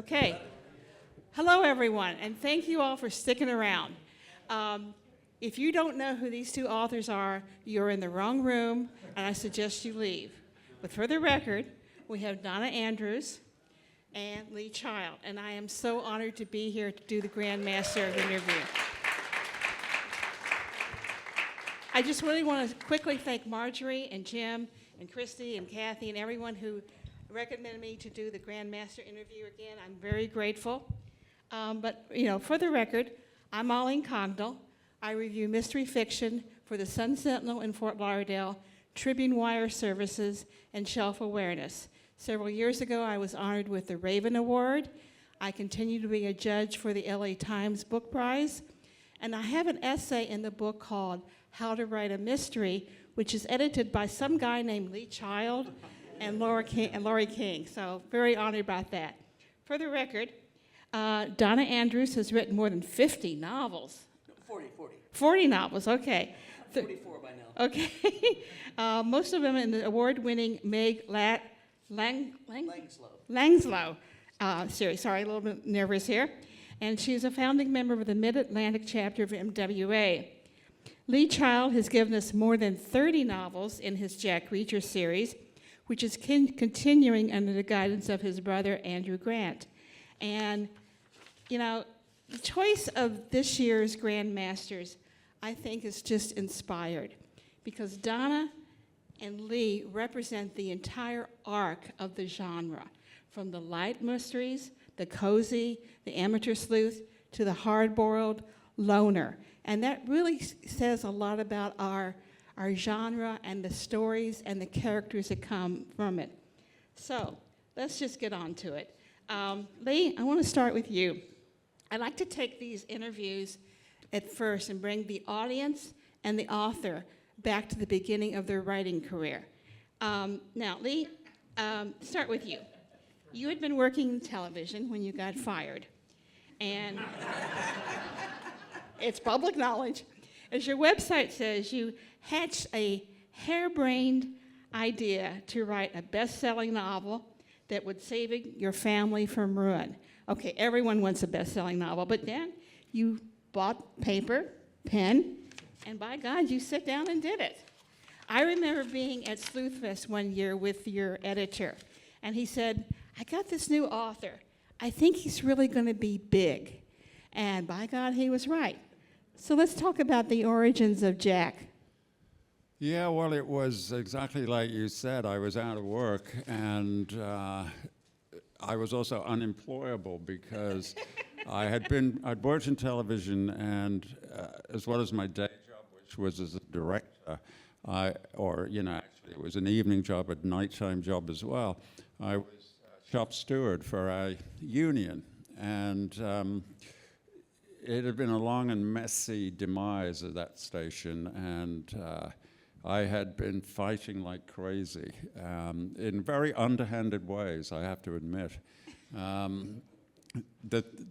Okay. Hello, everyone, and thank you all for sticking around. If you don't know who these two authors are, you're in the wrong room, and I suggest you leave. But for the record, we have Donna Andrews and Lee Child, and I am so honored to be here to do the Grand Master of Interview. I just really want to quickly thank Marjorie and Jim and Christy and Kathy and everyone who recommended me to do the Grand Master interview again. I'm very grateful. But for the record, I'm Oline Cogdill. I review mystery fiction for the Sun Sentinel in Fort Lauderdale, Tribune Wire Services, and Shelf Awareness. Several years ago, I was honored with the Raven Award. I continue to be a judge for the LA Times Book Prize. And I have an essay in the book called How to Write a Mystery, which is edited by some guy named Lee Child and Laurie King. So very honored about that. For the record, Donna Andrews has written more than 50 novels. 40 novels, okay. 44 by now. Okay. Most of them in the award-winning Meg Langslow series. Sorry, a little bit nervous here. And she's a founding member of the Mid-Atlantic chapter of MWA. Lee Child has given us more than 30 novels in his Jack Reacher series, which is continuing under the guidance of his brother, Andrew Grant. And, the choice of this year's Grand Masters, I think, is just inspired, because Donna and Lee represent the entire arc of the genre, from the light mysteries, the cozy, the amateur sleuth, to the hard-boiled loner. And that really says a lot about our genre and the stories and the characters that come from it. So let's just get on to it. Lee, I want to start with you. I like to take these interviews at first and bring the audience and the author back to the beginning of their writing career. Now, Lee, start with you. You had been working in television when you got fired. And it's public knowledge. As your website says, you hatched a harebrained idea to write a best-selling novel that would save your family from ruin. Okay, everyone wants a best-selling novel, but then you bought paper, pen, and by God, you sit down and did it. I remember being at Sleuth Fest one year with your editor, and he said, I got this new author. I think he's really going to be big. And by God, he was right. So let's talk about the origins of Jack. Yeah, well, it was exactly like you said. I was out of work, and I was also unemployable because I'd worked in television, and as well as my day job, which was as a director, actually it was an evening job, a nighttime job as well. I was shop steward for a union, and it had been a long and messy demise of that station, and I had been fighting like crazy in very underhanded ways, I have to admit. The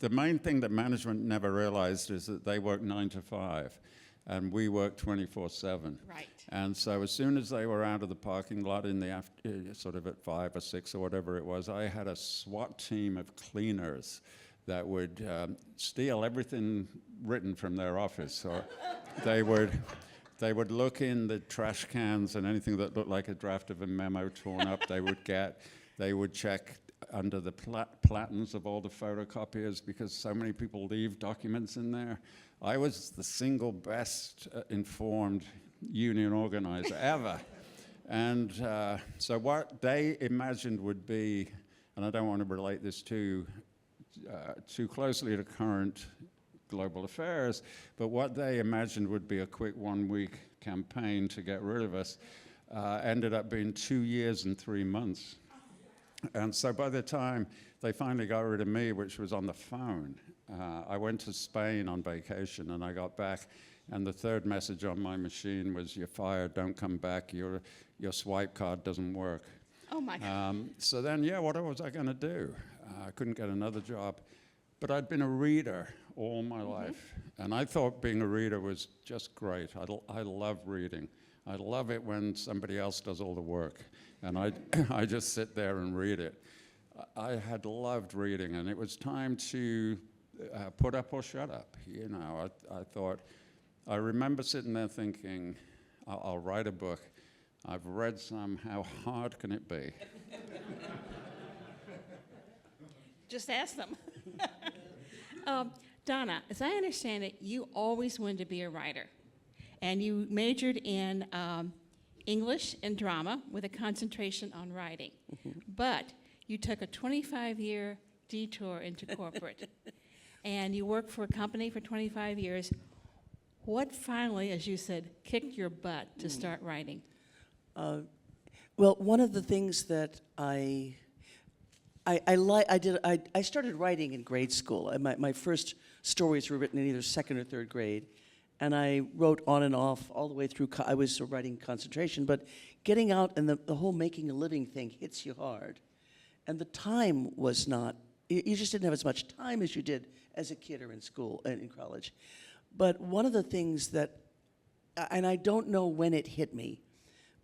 main thing that management never realized is that they work 9 to 5, and we work 24/7. Right. And so as soon as they were out of the parking lot in the sort of at 5 or 6 or whatever it was, I had a SWAT team of cleaners that would steal everything written from their office. Or they would look in the trash cans, and anything that looked like a draft of a memo torn up, they would get. They would check under the platens of all the photocopiers, because so many people leave documents in there. I was the single best informed union organizer ever. And so what they imagined would be, and I don't want to relate this too closely to current global affairs, but what they imagined would be a quick 1-week campaign to get rid of us ended up being 2 years and 3 months. And so by the time they finally got rid of me, which was on the phone, I went to Spain on vacation, and I got back, and the third message on my machine was, you're fired, don't come back, your swipe card doesn't work. Oh my God. So then, what was I going to do? I couldn't get another job. But I'd been a reader all my life, and I thought being a reader was just great. I love reading. I love it when somebody else does all the work, and I just sit there and read it. I had loved reading, and it was time to put up or shut up. You know, I thought, I remember sitting there thinking, I'll write a book. I've read some, how hard can it be? Just ask them. Donna, as I understand it, you always wanted to be a writer, and you majored in English and drama with a concentration on writing. But you took a 25-year detour into corporate, and you worked for a company for 25 years. What finally, as you said, kicked your butt to start writing? Well, one of the things that I started writing in grade school. My first stories were written in either second or third grade, and I wrote on and off all the way through. I was writing concentration, but getting out and the whole making a living thing hits you hard, and the time was not. You just didn't have as much time as you did as a kid or in school and in college. But one of the things that, and I don't know when it hit me,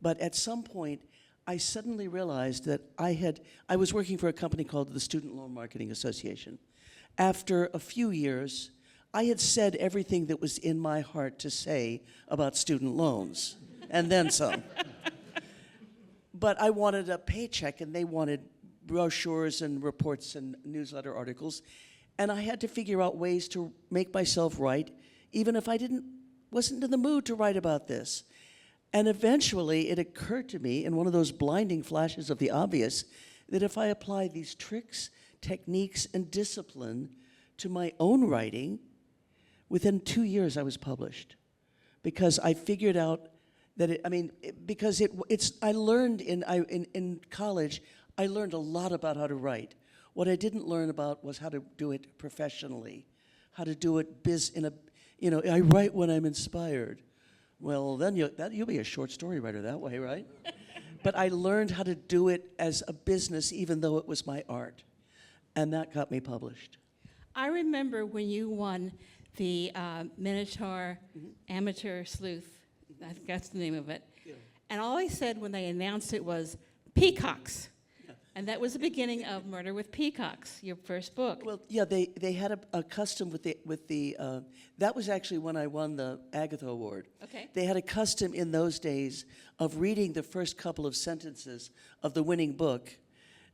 but at some point, I suddenly realized that I was working for a company called the Student Loan Marketing Association. After a few years, I had said everything that was in my heart to say about student loans, and then some. But I wanted a paycheck, and they wanted brochures and reports and newsletter articles, and I had to figure out ways to make myself write, even if I wasn't in the mood to write about this. And eventually, it occurred to me in one of those blinding flashes of the obvious that if I apply these tricks, techniques, and discipline to my own writing, within 2 years I was published. Because I figured out that I learned in college, I learned a lot about how to write. What I didn't learn about was how to do it professionally, how to do it I write when I'm inspired. Well, then you'll be a short story writer that way, right? But I learned how to do it as a business, even though it was my art. And that got me published. I remember when you won the Minotaur Amateur Sleuth, I think that's the name of it. Yeah. And all I said when they announced it was, peacocks. And that was the beginning of Murder with Peacocks, your first book. Well, yeah, they had a custom with the that was actually when I won the Agatha Award. Okay. They had a custom in those days of reading the first couple of sentences of the winning book,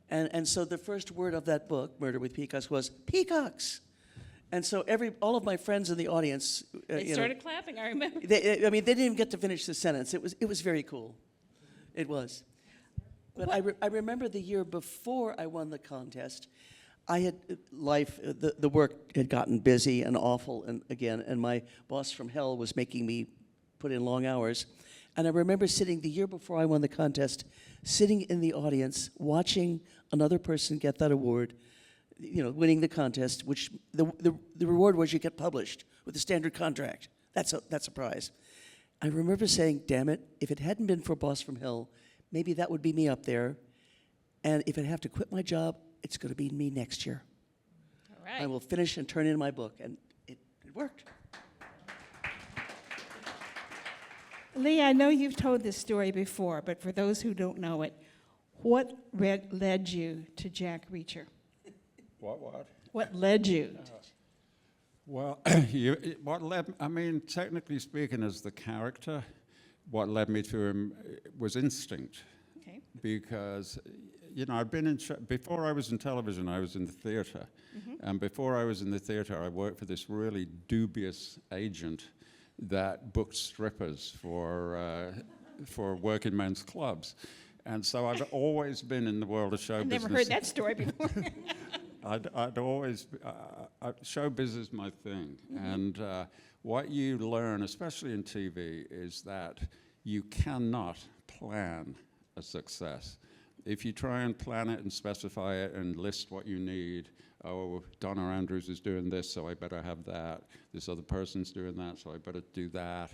and so the first word of that book, Murder with Peacocks, was peacocks. And so all of my friends in the audience, they started clapping. I remember. They didn't even get to finish the sentence. It was very cool. It was. But I remember the year before I won the contest, the work had gotten busy and awful, and my boss from hell was making me put in long hours. And I remember sitting the year before I won the contest, sitting in the audience, watching another person get that award, winning the contest, which the reward was you get published with a standard contract. That's a prize. I remember saying, damn it, if it hadn't been for Boss from Hell, maybe that would be me up there. And if I have to quit my job, it's going to be me next year. All right. I will finish and turn in my book. And it worked. Lee, I know you've told this story before, but for those who don't know it, what led you to Jack Reacher? What? What led you? Well, technically speaking, as the character, what led me to him was instinct. Okay. Because, I'd been before I was in television, I was in the theater. Mm-hmm. And before I was in the theater, I worked for this really dubious agent that booked strippers for working men's clubs. And so I've always been in the world of show business. I've never heard that story before. I'd always, showbiz is my thing. Mm-hmm. And what you learn, especially in TV, is that you cannot plan a success. If you try and plan it and specify it and list what you need, Donna Andrews is doing this, so I better have that. This other person's doing that, so I better do that.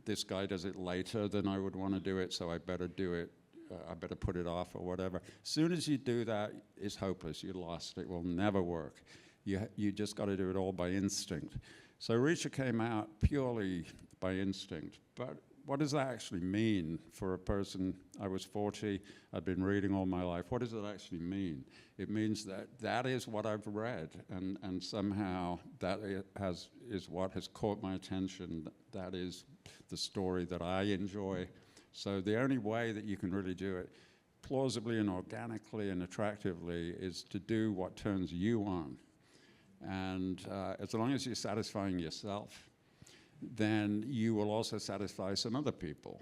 This guy does it later than I would want to do it, so I better do it. I better put it off or whatever. As soon as you do that, it's hopeless. You're lost. It will never work. You just got to do it all by instinct. So Reacher came out purely by instinct. But what does that actually mean for a person? I was 40, I've been reading all my life. What does it actually mean? It means that that is what I've read, and somehow that is what has caught my attention. That is the story that I enjoy. So the only way that you can really do it plausibly and organically and attractively is to do what turns you on. And as long as you're satisfying yourself, then you will also satisfy some other people.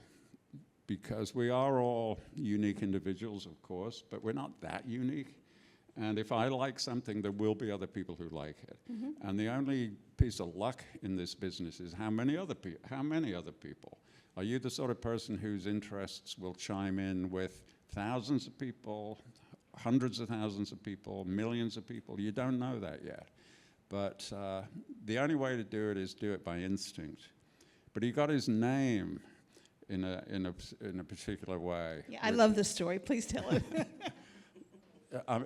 Because we are all unique individuals, of course, but we're not that unique. And if I like something, there will be other people who like it. Mm-hmm. And the only piece of luck in this business is how many other people. Are you the sort of person whose interests will chime in with thousands of people, hundreds of thousands of people, millions of people? You don't know that yet. But the only way to do it is do it by instinct. But he got his name in a particular way. Yeah, I love this story. Please tell it.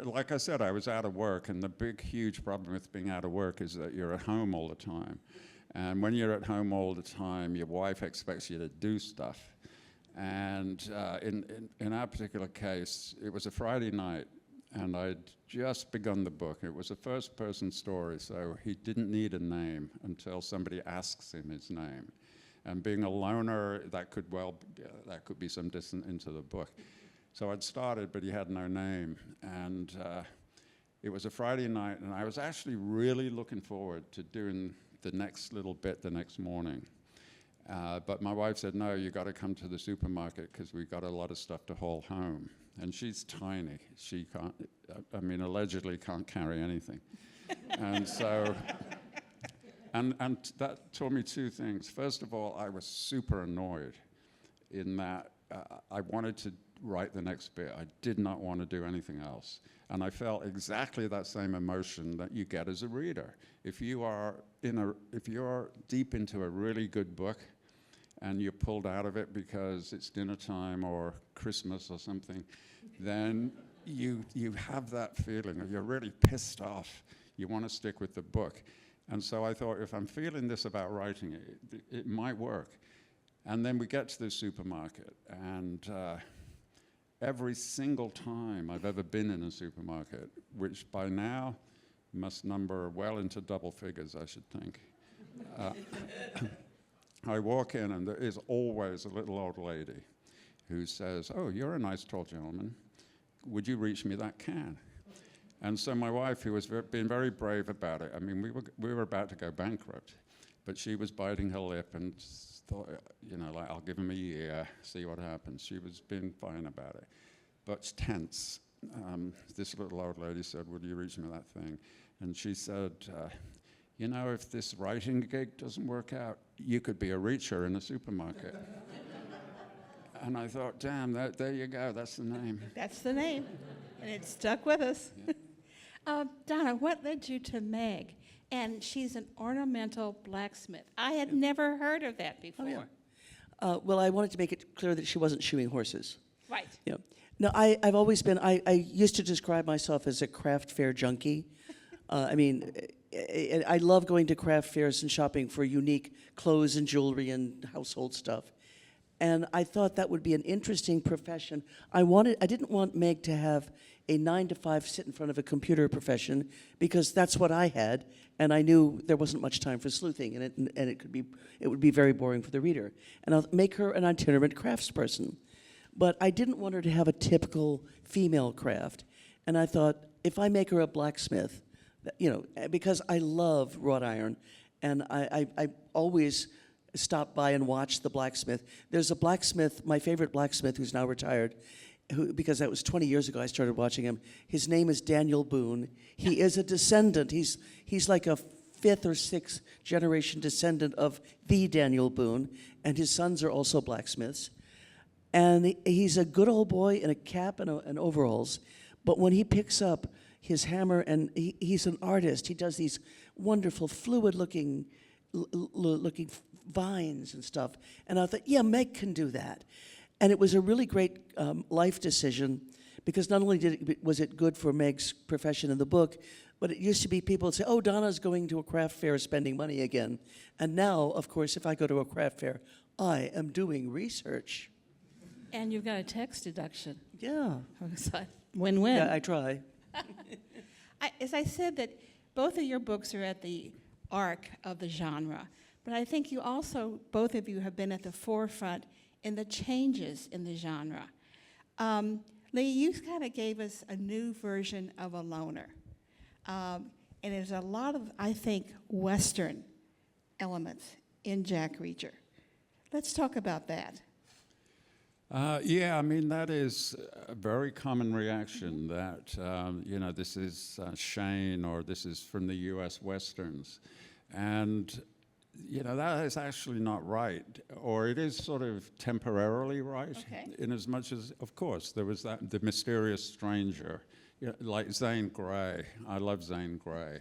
Like I said, I was out of work, and the big, huge problem with being out of work is that you're at home all the time. And when you're at home all the time, your wife expects you to do stuff. And in our particular case, it was a Friday night, and I'd just begun the book. It was a first-person story, so he didn't need a name until somebody asks him his name. And being a loner, that could be some distance into the book. So I'd started, but he had no name. And it was a Friday night, and I was actually really looking forward to doing the next little bit the next morning. But my wife said, no, you got to come to the supermarket because we got a lot of stuff to haul home. And she's tiny. She can't, allegedly can't carry anything. And so, and that taught me two things. First of all, I was super annoyed in that I wanted to write the next bit. I did not want to do anything else. And I felt exactly that same emotion that you get as a reader. If you're deep into a really good book and you're pulled out of it because it's dinner time or Christmas or something, then you have that feeling of you're really pissed off. You want to stick with the book. And so I thought, if I'm feeling this about writing it, it might work. And then we get to the supermarket, and every single time I've ever been in a supermarket, which by now must number well into double figures, I should think, I walk in, and there is always a little old lady who says, oh, you're a nice tall gentleman. Would you reach me that can? And so my wife, who was being very brave about it, we were about to go bankrupt, but she was biting her lip and thought, I'll give him a year, see what happens. She was being fine about it, but tense. This little old lady said, would you reach me that thing? And she said, if this writing gig doesn't work out, you could be a reacher in a supermarket. And I thought, damn, there you go, that's the name. That's the name, and it stuck with us. Yeah. Donna, what led you to Meg? And she's an ornamental blacksmith. I had never heard of that before. Oh, yeah. Well, I wanted to make it clear that she wasn't shoeing horses. Right. Yeah. No, I've always been, I used to describe myself as a craft fair junkie. I love going to craft fairs and shopping for unique clothes and jewelry and household stuff. And I thought that would be an interesting profession. I didn't want Meg to have a 9-to-5 sit in front of a computer profession, because that's what I had, and I knew there wasn't much time for sleuthing, and it would be very boring for the reader. And I'll make her an itinerant craftsperson. But I didn't want her to have a typical female craft. And I thought, if I make her a blacksmith, because I love wrought iron, and I always stop by and watch the blacksmith. There's a blacksmith, my favorite blacksmith, who's now retired, because that was 20 years ago I started watching him. His name is Daniel Boone. He is a descendant. He's like a 5th or 6th generation descendant of the Daniel Boone, and his sons are also blacksmiths. And he's a good old boy in a cap and overalls, but when he picks up his hammer, and he's an artist, he does these wonderful fluid-looking vines and stuff. And I thought, yeah, Meg can do that. And it was a really great life decision, because not only was it good for Meg's profession in the book, but it used to be people would say, oh, Donna's going to a craft fair spending money again. And now, of course, if I go to a craft fair, I am doing research. And you've got a tax deduction. Yeah. So, win-win. Yeah, I try. As I said, that both of your books are at the arc of the genre, but I think you also, both of you, have been at the forefront in the changes in the genre. Lee, you kind of gave us a new version of a loner. And there's a lot of, I think, Western elements in Jack Reacher. Let's talk about that. Yeah, I mean, that is a very common reaction that, this is Shane or this is from the US Westerns. And, that is actually not right. Or it is sort of temporarily right, Okay. in as much as, of course, there was the mysterious stranger, like Zane Grey. I love Zane Grey.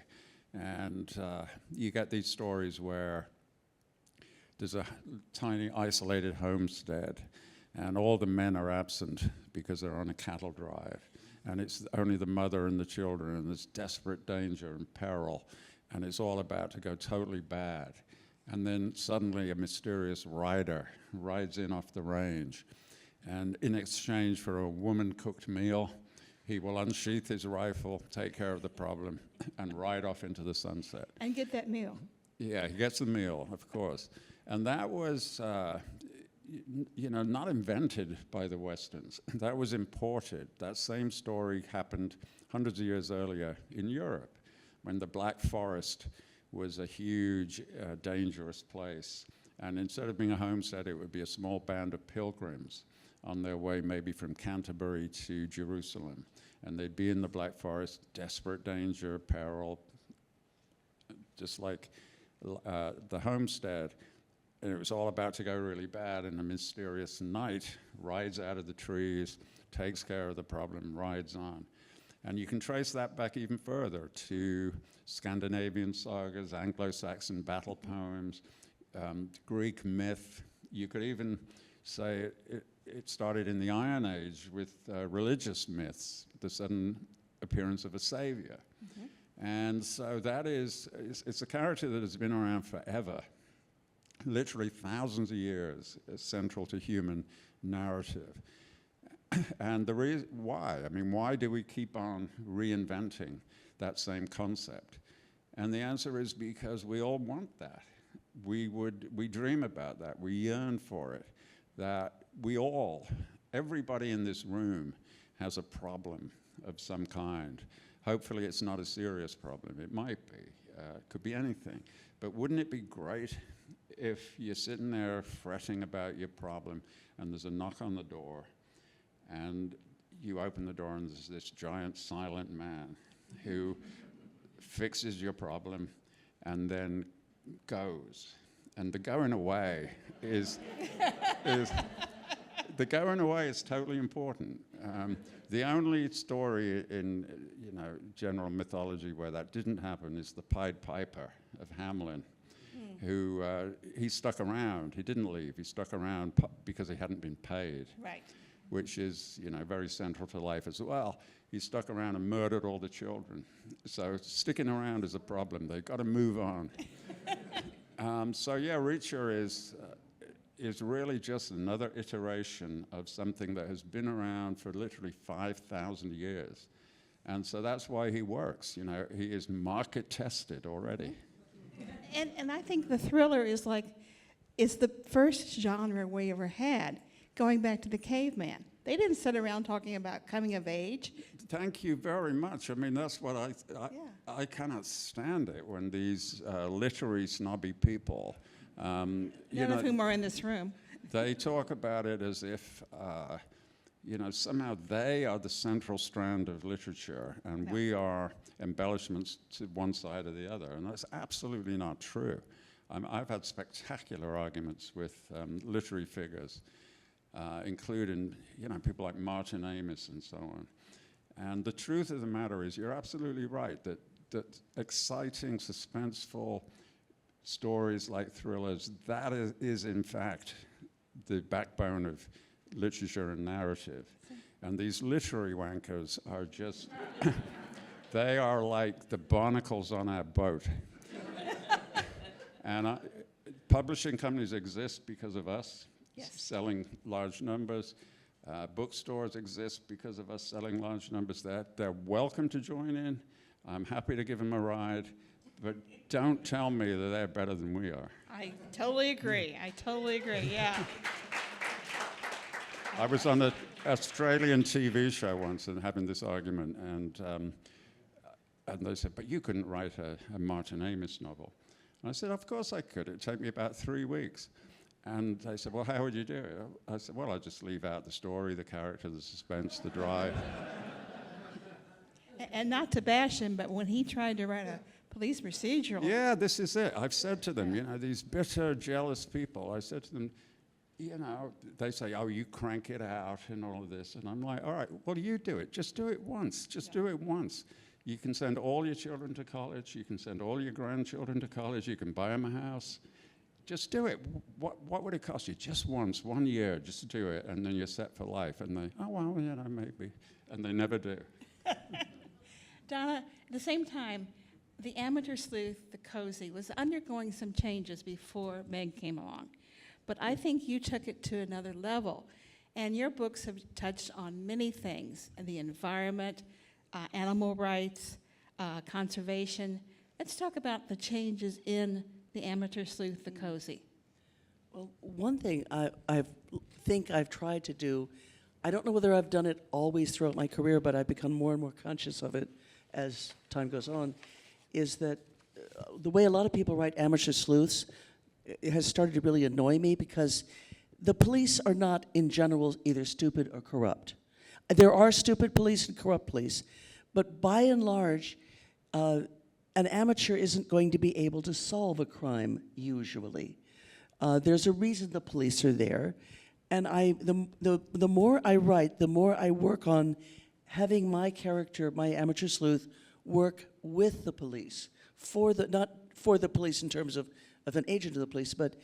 And you get these stories where there's a tiny isolated homestead, and all the men are absent because they're on a cattle drive. And it's only the mother and the children, and there's desperate danger and peril, and it's all about to go totally bad. And then suddenly a mysterious rider rides in off the range, and in exchange for a woman-cooked meal, he will unsheath his rifle, take care of the problem, and ride off into the sunset. And get that meal. Yeah, he gets the meal, of course. And that was... not invented by the Westerns. That was imported. That same story happened hundreds of years earlier in Europe, when the Black Forest was a huge, dangerous place. And instead of being a homestead, it would be a small band of pilgrims on their way maybe from Canterbury to Jerusalem. And they'd be in the Black Forest, desperate danger, peril, just like the homestead. And it was all about to go really bad, and a mysterious knight rides out of the trees, takes care of the problem, rides on. And you can trace that back even further to Scandinavian sagas, Anglo-Saxon battle poems, Greek myth. You could even say it started in the Iron Age with religious myths, the sudden appearance of a savior. Mm-hmm. And so that it's a character that has been around forever. Literally thousands of years, central to human narrative. And the reason why, why do we keep on reinventing that same concept? And the answer is because we all want that. We dream about that, we yearn for it, that everybody in this room has a problem of some kind. Hopefully it's not a serious problem, it might be, could be anything. But wouldn't it be great if you're sitting there fretting about your problem and there's a knock on the door and you open the door and there's this giant silent man who fixes your problem and then goes. And the going away is the going away is totally important. The only story in general mythology where that didn't happen is the Pied Piper of Hamelin. Who he stuck around. He didn't leave. He stuck around because he hadn't been paid. Right. Which is, very central to life as well. He stuck around and murdered all the children. So sticking around is a problem. They've got to move on. Reacher is really just another iteration of something that has been around for literally 5,000 years. And so that's why he works. He is market tested already. And I think the thriller is the first genre we ever had, going back to the caveman. They didn't sit around talking about coming of age. Thank you very much. That's what I cannot stand it when these literary snobby people, none of whom are in this room. They talk about it as if, somehow they are the central strand of literature and we are embellishments to one side or the other. And that's absolutely not true. I've had spectacular arguments with literary figures, including people like Martin Amis and so on. And the truth of the matter is, you're absolutely right that exciting, suspenseful stories like thrillers, that is in fact the backbone of literature and narrative. And these literary wankers are just, they are like the barnacles on our boat. And publishing companies exist because of us, Yes. selling large numbers. Bookstores exist because of us selling large numbers. They're welcome to join in. I'm happy to give them a ride, but don't tell me that they're better than we are. I totally agree. I totally agree, yeah. I was on an Australian TV show once and having this argument, and they said, but you couldn't write a Martin Amis novel. And I said, of course I could. It'd take me about 3 weeks. And they said, well, how would you do it? I said, well, I'd just leave out the story, the character, the suspense, the drive. And not to bash him, but when he tried to write a police procedural. Yeah, this is it. I've said to them, these bitter, jealous people, I said to them, they say, oh, you crank it out and all of this. And I'm like, all right, well, you do it. Just do it once. Just do it once. You can send all your children to college. You can send all your grandchildren to college. You can buy them a house. Just do it. What would it cost you? Just once, 1 year, just to do it, and then you're set for life. And they, oh, well, maybe. And they never do. Donna, at the same time, the amateur sleuth, the cozy, was undergoing some changes before Meg came along. But I think you took it to another level. And your books have touched on many things, the environment, animal rights, conservation. Let's talk about the changes in the amateur sleuth, the cozy. Well, one thing I think I've tried to do, I don't know whether I've done it always throughout my career, but I've become more and more conscious of it as time goes on, is that the way a lot of people write amateur sleuths, it has started to really annoy me because the police are not, in general, either stupid or corrupt. There are stupid police and corrupt police, but by and large, an amateur isn't going to be able to solve a crime, usually. There's a reason the police are there, and the more I write, the more I work on having my character, my amateur sleuth, work with the police, not for the police in terms of an agent of the police, but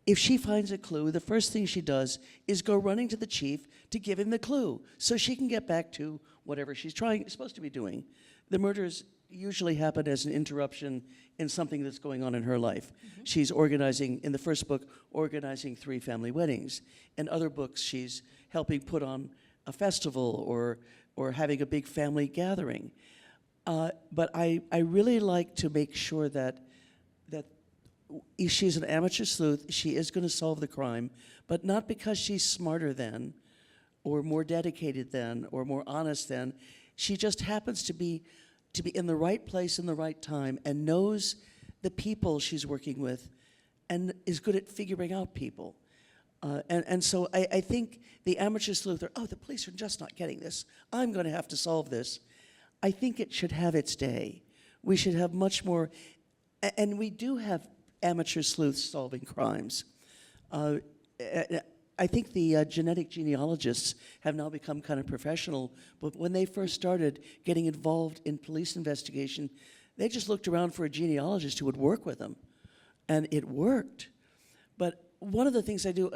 if she finds a clue, the first thing she does is go running to the chief to give him the clue so she can get back to whatever she's supposed to be doing. The murders usually happen as an interruption in something that's going on in her life. Mm-hmm. She's organizing, in the first book, organizing 3 family weddings. In other books, she's helping put on a festival or having a big family gathering. But I really like to make sure that if she's an amateur sleuth, she is going to solve the crime, but not because she's smarter than, or more dedicated than, or more honest than. She just happens to be in the right place in the right time and knows the people she's working with and is good at figuring out people. And so I think the amateur sleuth the police are just not getting this. I'm going to have to solve this. I think it should have its day. We should have much more, and we do have amateur sleuths solving crimes. I think the genetic genealogists have now become kind of professional, but when they first started getting involved in police investigation, they just looked around for a genealogist who would work with them, and it worked. But one of the things I do,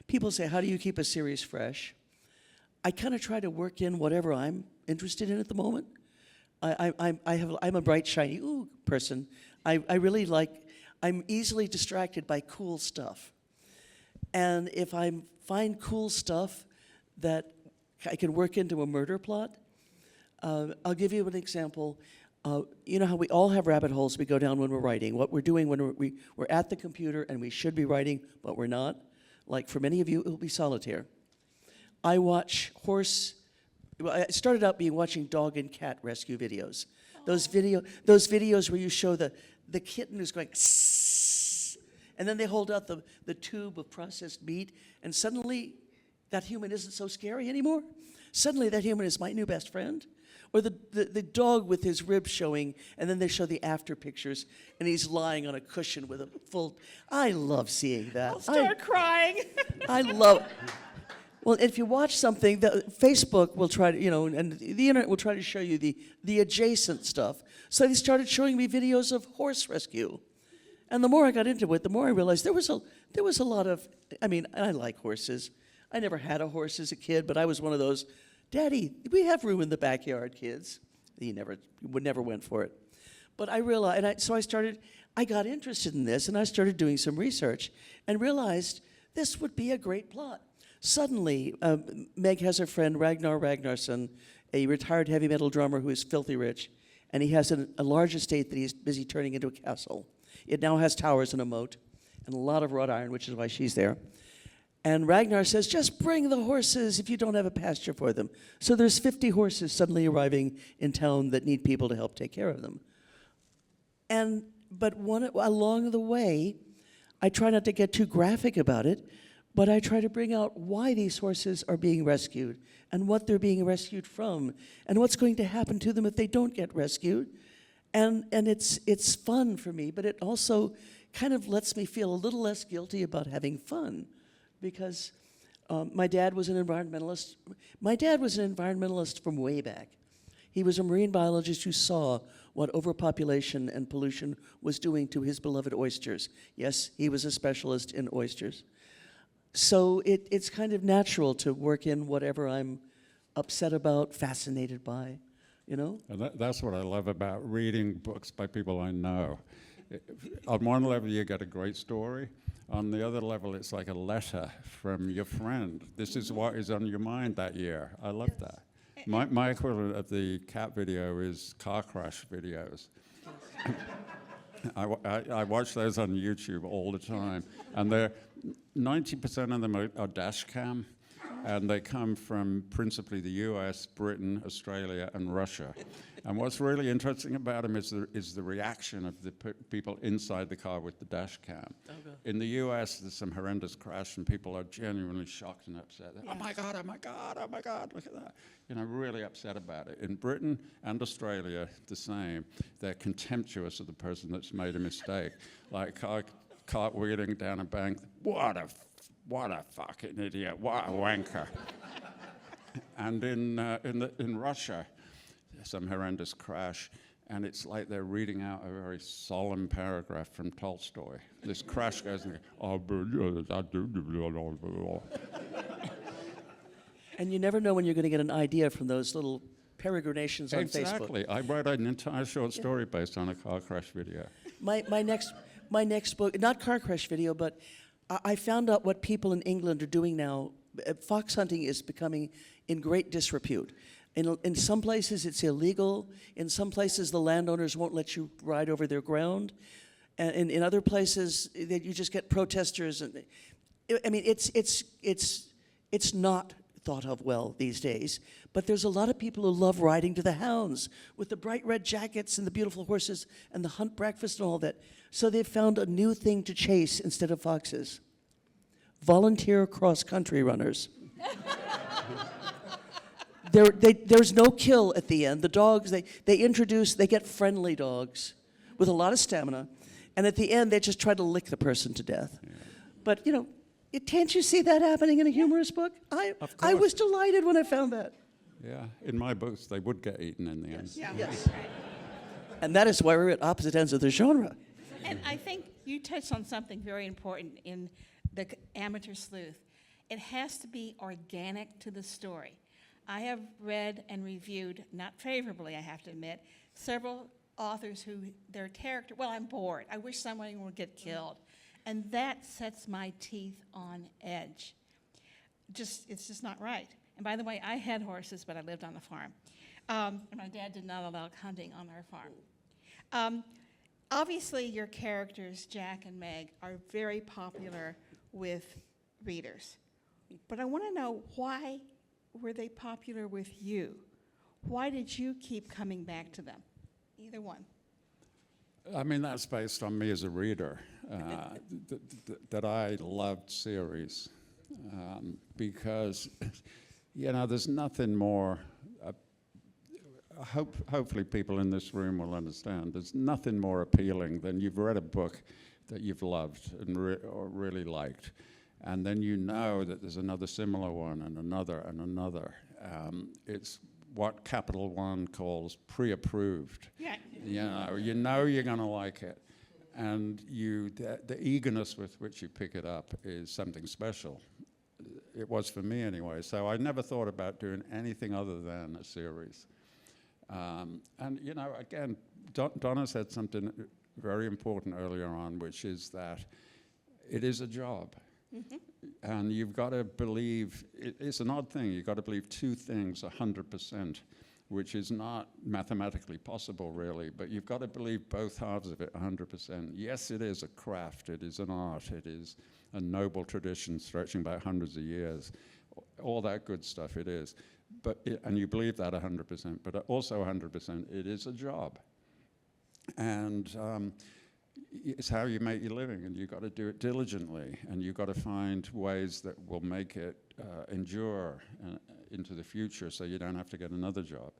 people say, how do you keep a series fresh? I kind of try to work in whatever I'm interested in at the moment. I'm a bright, shiny person. I really like, I'm easily distracted by cool stuff. And if I find cool stuff that I can work into a murder plot, I'll give you an example. You know how we all have rabbit holes we go down when we're writing. What we're doing when we're at the computer and we should be writing, but we're not. Like for many of you, it will be solitaire. I watch I started out watching dog and cat rescue videos. Those videos where you show the kitten who's going, and then they hold out the tube of processed meat, and suddenly that human isn't so scary anymore. Suddenly that human is my new best friend. Or the dog with his ribs showing, and then they show the after pictures, and he's lying on a cushion with a full, I love seeing that. I'll start crying. I love Well, if you watch something, Facebook will try to, and the internet will try to show you the adjacent stuff. So they started showing me videos of horse rescue. And the more I got into it, the more I realized there was a lot of, I like horses. I never had a horse as a kid, but I was one of those, Daddy, we have room in the backyard, kids. He never went for it. But I realized, I got interested in this, and I started doing some research and realized this would be a great plot. Suddenly, Meg has her friend Ragnar Ragnarsson, a retired heavy metal drummer who is filthy rich, and he has a large estate that he's busy turning into a castle. It now has towers and a moat, and a lot of wrought iron, which is why she's there. And Ragnar says, just bring the horses if you don't have a pasture for them. So there's 50 horses suddenly arriving in town that need people to help take care of them. But along the way, I try not to get too graphic about it, but I try to bring out why these horses are being rescued and what they're being rescued from and what's going to happen to them if they don't get rescued. And it's fun for me, but it also kind of lets me feel a little less guilty about having fun, because my dad was an environmentalist. My dad was an environmentalist from way back. He was a marine biologist who saw what overpopulation and pollution was doing to his beloved oysters. Yes, he was a specialist in oysters. So it's kind of natural to work in whatever I'm upset about, fascinated by, you know? And that's what I love about reading books by people I know. On one level, you get a great story. On the other level, it's like a letter from your friend. This is what is on your mind that year. I love that. My equivalent of the cat video is car crash videos. I watch those on YouTube all the time, and 90% of them are dash cam, and they come from principally the US, Britain, Australia, and Russia. And what's really interesting about them is the reaction of the people inside the car with the dash cam. Okay. In the US, there's some horrendous crash, and people are genuinely shocked and upset. Yeah. Oh my God, oh my God, oh my God, look at that. You know, really upset about it. In Britain and Australia, the same. They're contemptuous of the person that's made a mistake. Like cartwheeling down a bank, what a fucking idiot, what a wanker. And in Russia, some horrendous crash, and it's like they're reading out a very solemn paragraph from Tolstoy. This crash goes and and you never know when you're going to get an idea from those little peregrinations on Facebook. Exactly. I wrote an entire short story based on a car crash video. My next book, not car crash video, but I found out what people in England are doing now. Fox hunting is becoming in great disrepute. In some places, it's illegal. In some places, the landowners won't let you ride over their ground. And in other places, you just get protesters. And I mean, it's not thought of well these days. But there's a lot of people who love riding to the hounds with the bright red jackets and the beautiful horses and the hunt breakfast and all that. So they've found a new thing to chase instead of foxes. Volunteer cross-country runners. There's no kill at the end. The dogs, they get friendly dogs with a lot of stamina, and at the end they just try to lick the person to death. Yeah. But you know, can't you see that happening in a humorous book? I was delighted when I found that. Yeah, in my books they would get eaten in the end. Yeah. Yes. And that is why we're at opposite ends of the genre. And I think you touched on something very important in the amateur sleuth. It has to be organic to the story. I have read and reviewed, not favorably, I have to admit, several authors who their character, well, I'm bored. I wish someone would get killed. And that sets my teeth on edge. It's just not right. And by the way, I had horses, but I lived on a farm. And my dad did not allow hunting on our farm. Obviously, your characters, Jack and Meg, are very popular with readers. But I want to know, why were they popular with you? Why did you keep coming back to them? Either one. I mean, that's based on me as a reader, that I loved series, because, you know, there's nothing more, hopefully people in this room will understand, there's nothing more appealing than you've read a book that you've loved and or really liked, and then you know that there's another similar one and another and another. It's what Capital One calls pre-approved. Yeah. You know you're going to like it, and the eagerness with which you pick it up is something special. It was for me anyway. So I never thought about doing anything other than a series. And you know, again, Donna said something very important earlier on, which is that it is a job. And you've got to believe, it's an odd thing, you've got to believe two things 100%, which is not mathematically possible really, but you've got to believe both halves of it 100%. Yes, it is a craft, it is an art, it is a noble tradition stretching back hundreds of years, all that good stuff it is. And you believe that 100%, but also 100%, it is a job. And it's how you make your living, and you've got to do it diligently, and you've got to find ways that will make it endure into the future so you don't have to get another job.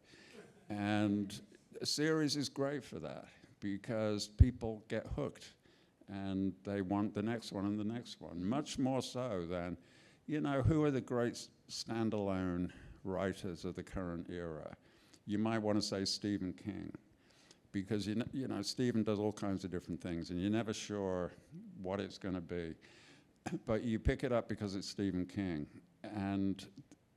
And a series is great for that because people get hooked and they want the next one and the next one, much more so than, you know, who are the great standalone writers of the current era? You might want to say Stephen King. Because you know, Stephen does all kinds of different things, and you're never sure what it's going to be. But you pick it up because it's Stephen King.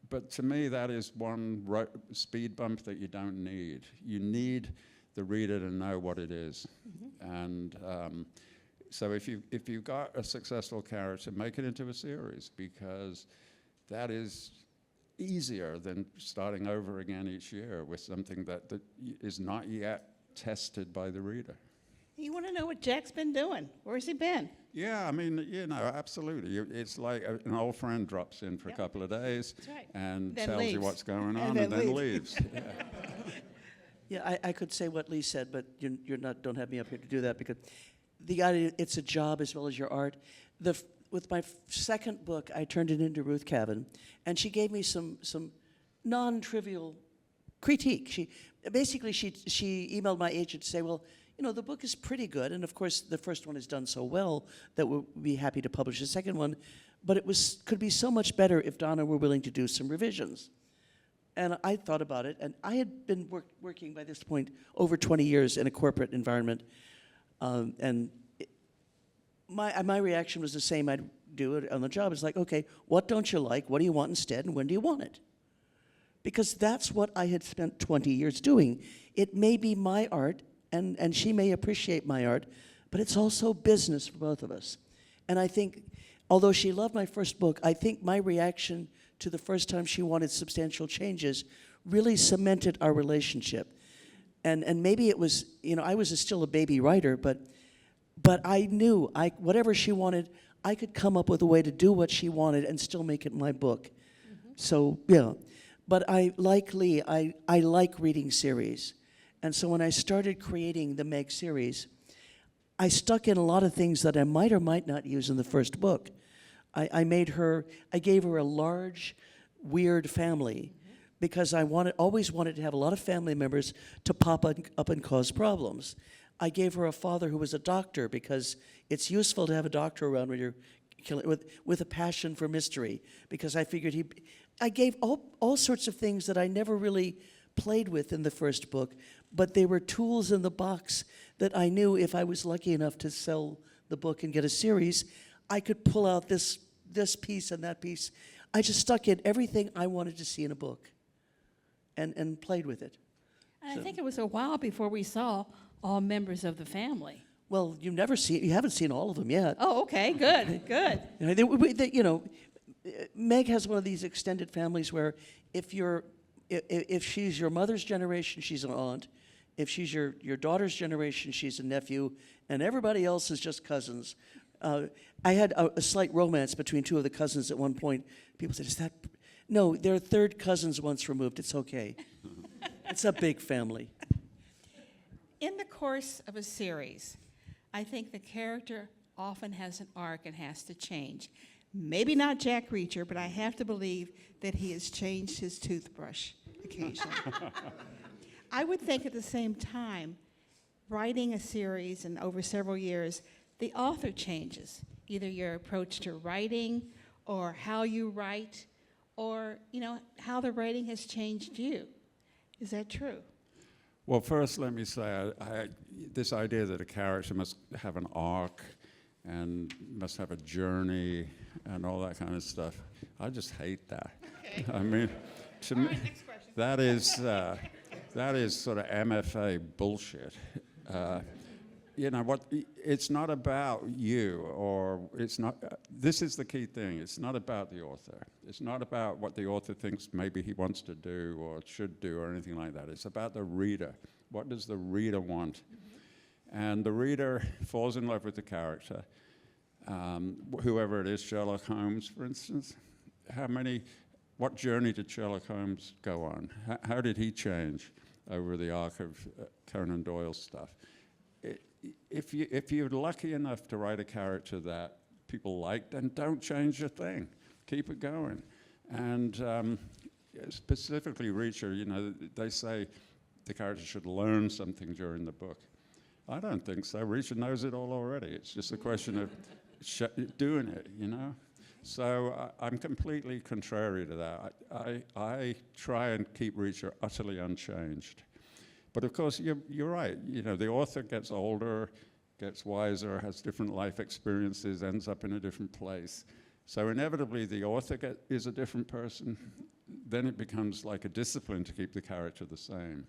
But to me, that is one speed bump that you don't need. You need the reader to know what it is. And so if you've got a successful character, make it into a series, because that is easier than starting over again each year with something that is not yet tested by the reader. You want to know what Jack's been doing? Where's he been? Yeah, I mean, you know, absolutely. It's like an old friend drops in for a couple of days and then tells leaves. you what's going on and then leaves. Yeah. Yeah, I could say what Lee said, but don't have me up here to do that, because the idea, it's a job as well as your art. With my second book, I turned it into Ruth Cavan, and she gave me some non-trivial critique. She emailed my agent to say, well, you know, the book is pretty good, and of course the first one is done so well that we'll be happy to publish the second one, but could be so much better if Donna were willing to do some revisions. And I thought about it, and I had been working by this point over 20 years in a corporate environment, and my reaction was the same I'd do it on the job. It's like, okay, what don't you like? What do you want instead, and when do you want it? Because that's what I had spent 20 years doing. It may be my art, and she may appreciate my art, but it's also business for both of us. And I think, although she loved my first book, I think my reaction to the first time she wanted substantial changes really cemented our relationship. And maybe it was, you know, I was still a baby writer, but I knew whatever she wanted, I could come up with a way to do what she wanted and still make it my book. So, yeah. But like Lee, I like reading series. And so when I started creating the Meg series, I stuck in a lot of things that I might or might not use in the first book. I gave her a large, weird family because I always wanted to have a lot of family members to pop up and cause problems. I gave her a father who was a doctor because it's useful to have a doctor around when you're killing, with a passion for mystery, because I figured I gave all sorts of things that I never really played with in the first book, but they were tools in the box that I knew if I was lucky enough to sell the book and get a series, I could pull out this piece and that piece. I just stuck in everything I wanted to see in a book and played with it. And I think it was a while before we saw all members of the family. Well, you haven't seen all of them yet. Oh, okay, good, good. You know, Meg has one of these extended families where if she's your mother's generation, she's an aunt. If she's your daughter's generation, she's a nephew, and everybody else is just cousins. I had a slight romance between two of the cousins at one point. People said, "Is that?" No, they're third cousins once removed. It's okay. It's a big family. In the course of a series, I think the character often has an arc and has to change. Maybe not Jack Reacher, but I have to believe that he has changed his toothbrush occasionally. I would think at the same time, writing a series and over several years, the author changes, either your approach to writing or how you write or, you know, how the writing has changed you. Is that true? Well, first, let me say, this idea that a character must have an arc and must have a journey and all that kind of stuff, I just hate that. Okay. I mean, to me, that is sort of MFA bullshit. You know what? It's not about you, or it's not. This is the key thing. It's not about the author. It's not about what the author thinks maybe he wants to do or should do or anything like that. It's about the reader. What does the reader want? And the reader falls in love with the character. Whoever it is, Sherlock Holmes, for instance. What journey did Sherlock Holmes go on? How did he change over the arc of Conan Doyle's stuff? If you're lucky enough to write a character that people like, then don't change a thing. Keep it going. And specifically Reacher, you know, they say the character should learn something during the book. I don't think so. Reacher knows it all already. It's just a question of doing it, you know? So I'm completely contrary to that. I try and keep Reacher utterly unchanged. But of course, you're right. You know, the author gets older, gets wiser, has different life experiences, ends up in a different place. So inevitably, the author is a different person. Then it becomes like a discipline to keep the character the same.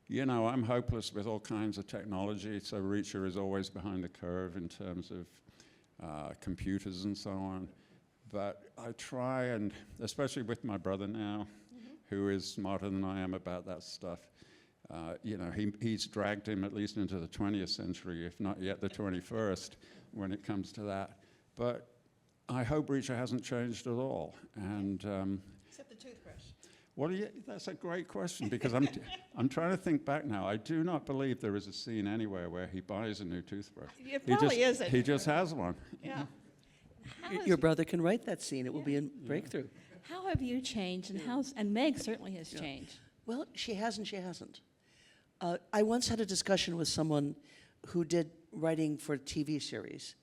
You know, I'm hopeless with all kinds of technology, so Reacher is always behind the curve in terms of computers and so on. But I try, and especially with my brother now, who is smarter than I am about that stuff. You know, he's dragged him at least into the 20th century, if not yet the 21st, when it comes to that. But I hope Reacher hasn't changed at all. And Except the toothbrush. well, that's a great question, because I'm trying to think back now. I do not believe there is a scene anywhere where he buys a new toothbrush. It probably isn't. He just has one. Yeah. Your brother can write that scene. It will be in Breakthrough. How have you changed, and Meg certainly has changed. Well, she hasn't. I once had a discussion with someone who did writing for a TV series,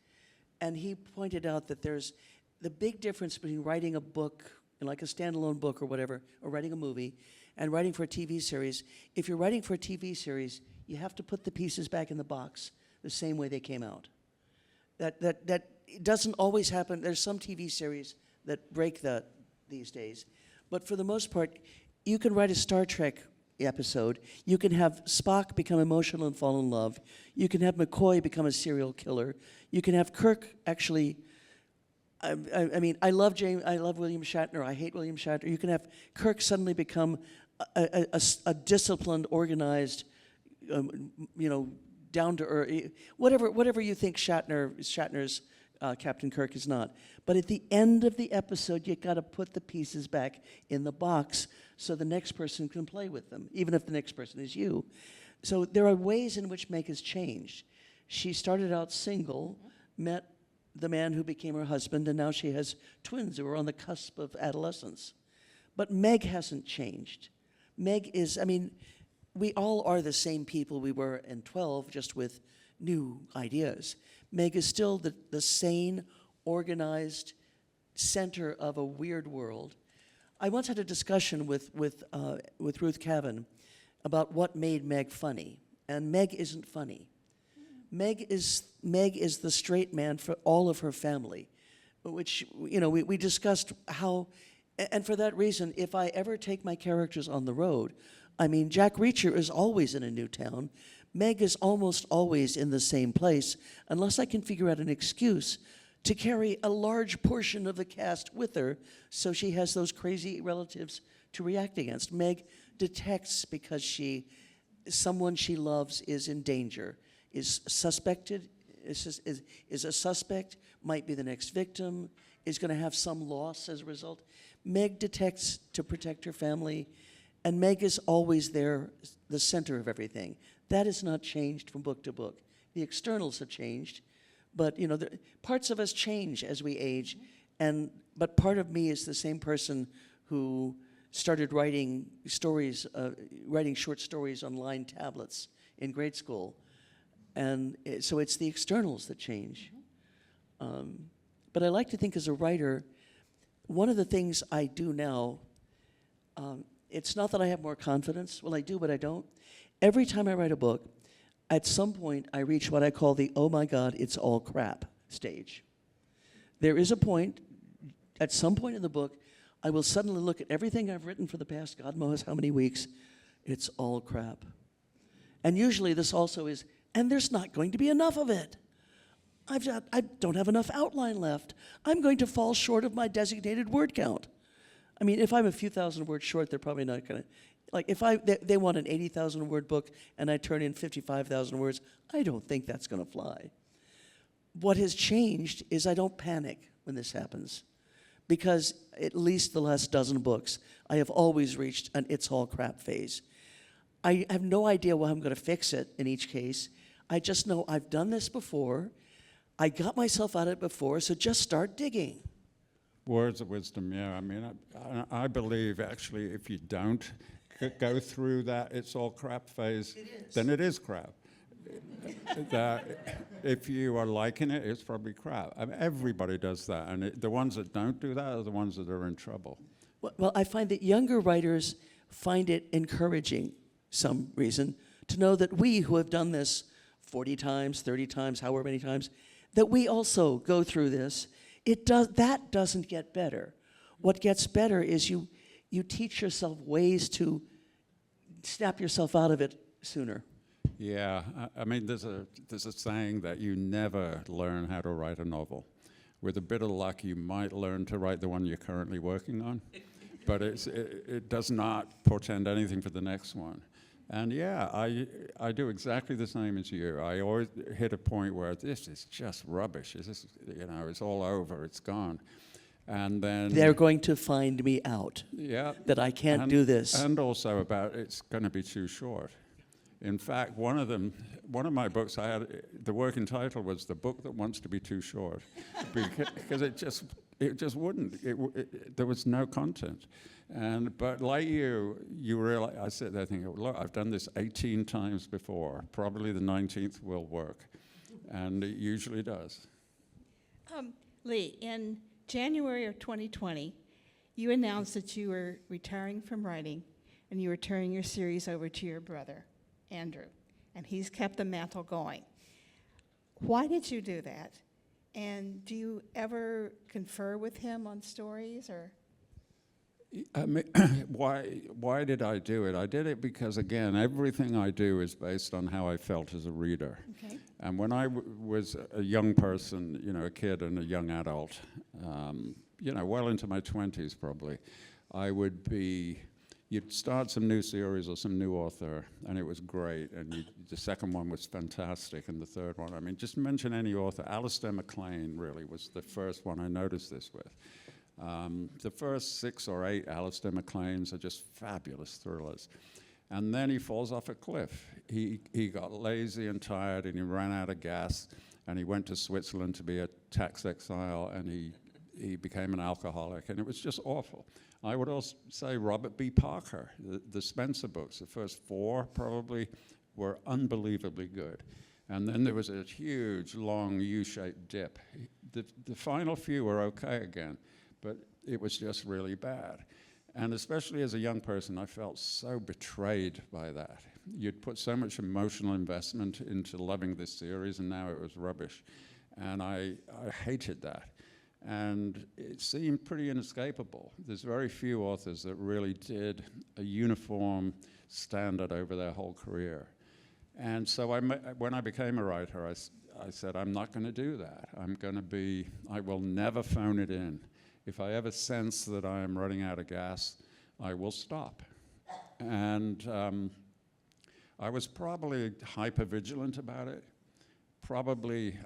and he pointed out that there's the big difference between writing a book, like a standalone book or whatever, or writing a movie, and writing for a TV series. If you're writing for a TV series, you have to put the pieces back in the box the same way they came out. That doesn't always happen. There's some TV series that break that these days. But for the most part, you can write a Star Trek episode. You can have Spock become emotional and fall in love. You can have McCoy become a serial killer. You can have Kirk actually. I mean, I love William Shatner. I hate William Shatner. You can have Kirk suddenly become a disciplined, organized, you know, down to earth. Whatever you think Shatner's Captain Kirk is not. But at the end of the episode, you got to put the pieces back in the box so the next person can play with them, even if the next person is you. So there are ways in which Meg has changed. She started out single, met the man who became her husband, and now she has twins who are on the cusp of adolescence. But Meg hasn't changed. Meg is, I mean, we all are the same people we were in 12, just with new ideas. Meg is still the sane, organized center of a weird world. I once had a discussion with Ruth Cavan about what made Meg funny, and Meg isn't funny. Meg is the straight man for all of her family, which, you know, we discussed how, and for that reason, if I ever take my characters on the road, I mean, Jack Reacher is always in a new town. Meg is almost always in the same place, unless I can figure out an excuse to carry a large portion of the cast with her so she has those crazy relatives to react against. Meg detects because someone she loves is in danger, is suspected, is a suspect, might be the next victim, is going to have some loss as a result. Meg detects to protect her family, and Meg is always there, the center of everything. That has not changed from book to book. The externals have changed, but you know, parts of us change as we age, but part of me is the same person who started writing short stories on lined tablets in grade school, and so it's the externals that change. But I like to think as a writer, one of the things I do now, it's not that I have more confidence. Well, I do, but I don't. Every time I write a book, at some point I reach what I call the "oh my God, it's all crap" stage. There is a point, at some point in the book, I will suddenly look at everything I've written for the past God knows how many weeks. It's all crap. And usually this also is, and there's not going to be enough of it. I don't have enough outline left. I'm going to fall short of my designated word count. I mean, if I'm a few thousand words short, they're probably not going to, like if they want an 80,000 word book and I turn in 55,000 words, I don't think that's going to fly. What has changed is I don't panic when this happens, because at least the last dozen books, I have always reached an it's all crap phase. I have no idea how I'm going to fix it in each case. I just know I've done this before. I got myself out of it before, so just start digging. Words of wisdom, yeah. I mean, I believe actually if you don't go through that it's all crap phase, then it is crap. That if you are liking it, it's probably crap. I mean, everybody does that, and the ones that don't do that are the ones that are in trouble. Well, I find that younger writers find it encouraging, some reason, to know that we who have done this 40 times, 30 times, however many times, that we also go through this. That doesn't get better. What gets better is you teach yourself ways to snap yourself out of it sooner. Yeah, I mean, there's a saying that you never learn how to write a novel. With a bit of luck, you might learn to write the one you're currently working on, but it does not portend anything for the next one. And yeah, I do exactly the same as you. I always hit a point where this is just rubbish. It's all over, it's gone. And then they're going to find me out. Yeah, that I can't do this. And also about it's going to be too short. In fact, one of my books, the working title was "The Book That Wants to Be Too Short," because it just wouldn't. There was no content. But like you realize, I sit there thinking, look, I've done this 18 times before. Probably the 19th will work, and it usually does. Lee, in January of 2020, you announced that you were retiring from writing, and you were turning your series over to your brother, Andrew, and he's kept the mantle going. Why did you do that? And do you ever confer with him on stories, or? I mean, why did I do it? I did it because, again, everything I do is based on how I felt as a reader. Okay. And when I was a young person, a kid and a young adult, well into my 20s probably, you'd start some new series or some new author, and it was great, and the second one was fantastic, and the third one, I mean, just mention any author. Alistair MacLean really was the first one I noticed this with. The first 6 or 8 Alistair MacLeans are just fabulous thrillers. And then he falls off a cliff. He got lazy and tired, and he ran out of gas, and he went to Switzerland to be a tax exile, and he became an alcoholic, and it was just awful. I would also say Robert B. Parker, the Spencer books, the first 4 probably were unbelievably good. And then there was a huge, long U-shaped dip. The final few were okay again, but it was just really bad. And especially as a young person, I felt so betrayed by that. You'd put so much emotional investment into loving this series, and now it was rubbish. And I hated that. And it seemed pretty inescapable. There's very few authors that really did a uniform standard over their whole career. And so when I became a writer, I said, I'm not going to do that. I will never phone it in. If I ever sense that I am running out of gas, I will stop. And I was probably hyper-vigilant about it. Probably,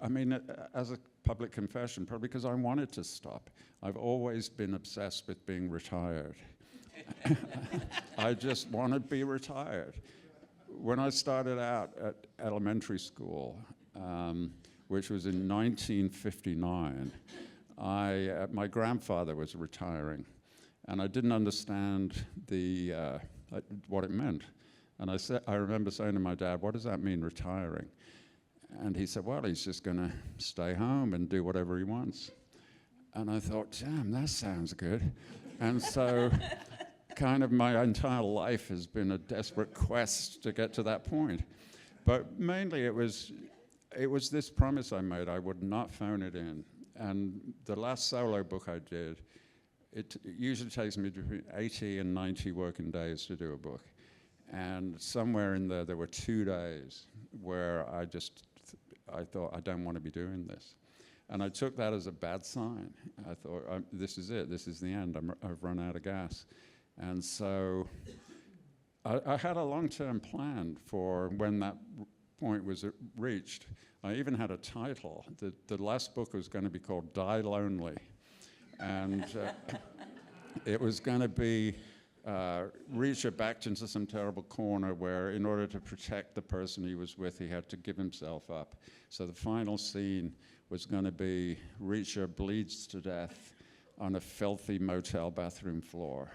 as a public confession, probably because I wanted to stop. I've always been obsessed with being retired. I just want to be retired. When I started out at elementary school, which was in 1959, my grandfather was retiring, and I didn't understand what it meant. And I remember saying to my dad, "What does that mean, retiring?" And he said, "Well, he's just going to stay home and do whatever he wants." And I thought, damn, that sounds good. And so kind of my entire life has been a desperate quest to get to that point. But mainly it was this promise I made. I would not phone it in. And the last solo book I did, it usually takes me between 80 and 90 working days to do a book. And somewhere in there were 2 days where I thought, I don't want to be doing this. And I took that as a bad sign. I thought, this is it, this is the end, I've run out of gas. And so I had a long-term plan for when that point was reached. I even had a title. The last book was going to be called Die Lonely. And it was going to be Reacher backed into some terrible corner where in order to protect the person he was with, he had to give himself up. So the final scene was going to be Reacher bleeds to death on a filthy motel bathroom floor.